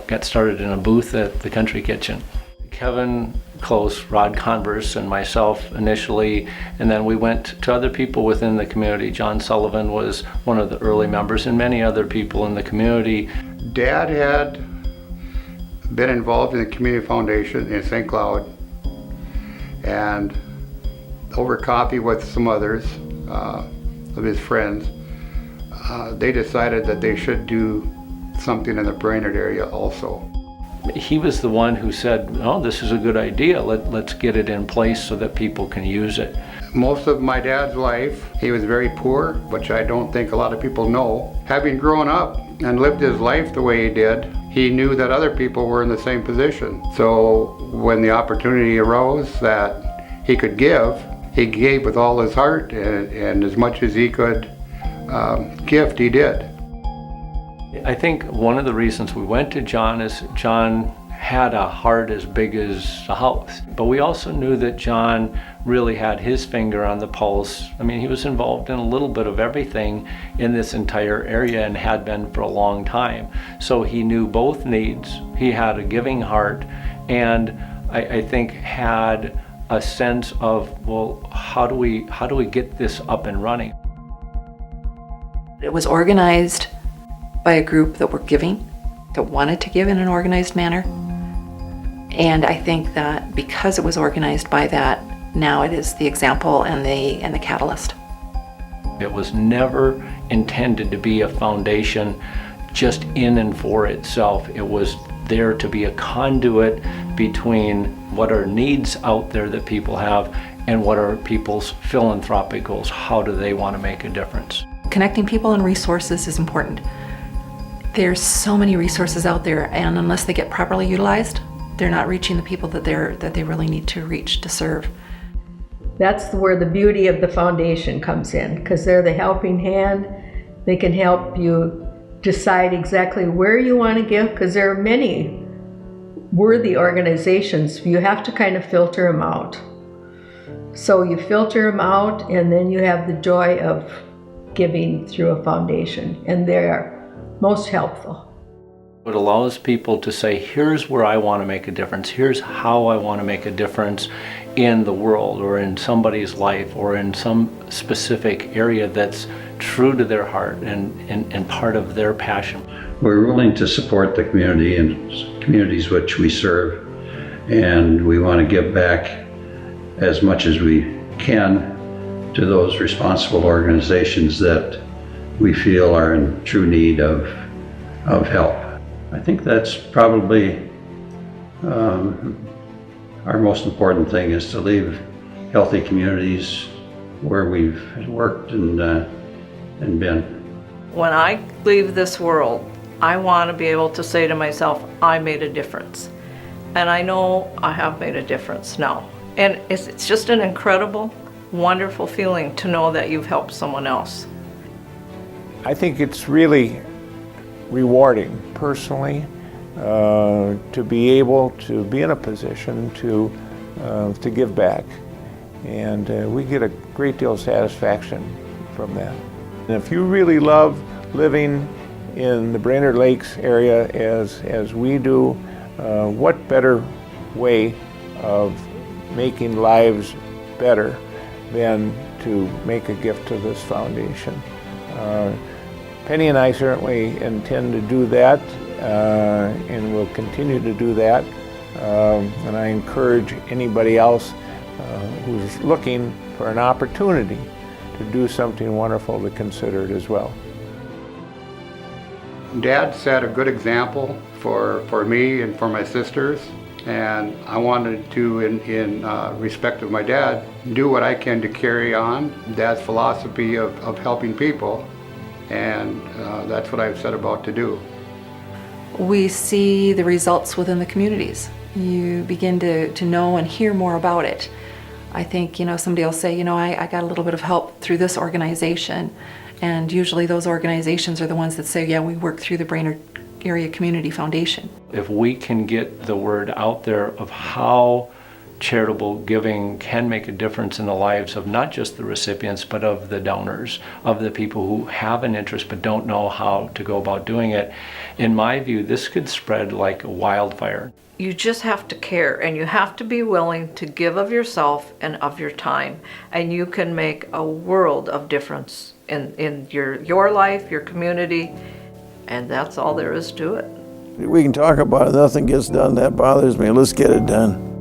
got started in a booth at the Country Kitchen. Kevin Close, Rod Converse, and myself initially, and then we went to other people within the community. John Sullivan was one of the early members, and many other people in the community. Dad had been involved in the community foundation in St. Cloud, and over coffee with some others of his friends, they decided that they should do something in the Brainerd area also. He was the one who said, oh, this is a good idea, let's get it in place so that people can use it. Most of my dad's life, he was very poor, which I don't think a lot of people know. Having grown up and lived his life the way he did, he knew that other people were in the same position. So when the opportunity arose that he could give, he gave with all his heart, and as much as he could gift, he did. I think one of the reasons we went to John is John had a heart as big as a house. But we also knew that John really had his finger on the pulse. I mean, he was involved in a little bit of everything in this entire area and had been for a long time. So he knew both needs. He had a giving heart, and I think had a sense of, well, how do we get this up and running? It was organized by a group that were giving, that wanted to give in an organized manner. And I think that because it was organized by that, now it is the example and the catalyst. It was never intended to be a foundation just in and for itself. It was there to be a conduit between what are needs out there that people have and what are people's philanthropic goals. How do they want to make a difference? Connecting people and resources is important. There's so many resources out there, and unless they get properly utilized, they're not reaching the people that they really need to reach to serve. That's where the beauty of the foundation comes in, because they're the helping hand. They can help you decide exactly where you want to give, because there are many worthy organizations. You have to kind of filter them out. So you filter them out, and then you have the joy of giving through a foundation, and they're most helpful. It allows people to say, here's where I want to make a difference, here's how I want to make a difference in the world or in somebody's life or in some specific area that's true to their heart and part of their passion. We're willing to support the community and communities which we serve, and we want to give back as much as we can to those responsible organizations that we feel are in true need of help. I think that's probably our most important thing, is to leave healthy communities where we've worked and been. When I leave this world, I want to be able to say to myself, I made a difference. And I know I have made a difference now. And it's just an incredible, wonderful feeling to know that you've helped someone else. I think it's really rewarding personally to be able to be in a position to give back, and we get a great deal of satisfaction from that. And if you really love living in the Brainerd Lakes area as we do, what better way of making lives better than to make a gift to this foundation. Penny and I certainly intend to do that, and will continue to do that. And I encourage anybody else who's looking for an opportunity to do something wonderful to consider it as well. Dad set a good example for me and for my sisters, and I wanted to, in respect of my dad, do what I can to carry on Dad's philosophy of helping people. And that's what I've set about to do. We see the results within the communities. You begin to know and hear more about it. I think, somebody will say, I got a little bit of help through this organization. And usually those organizations are the ones that say, yeah, we work through the Brainerd Area Community Foundation. If we can get the word out there of how charitable giving can make a difference in the lives of not just the recipients, but of the donors, of the people who have an interest but don't know how to go about doing it. In my view, this could spread like a wildfire. You just have to care, and you have to be willing to give of yourself and of your time, and you can make a world of difference in your life, your community, and that's all there is to it. We can talk about it, nothing gets done. That bothers me. Let's get it done.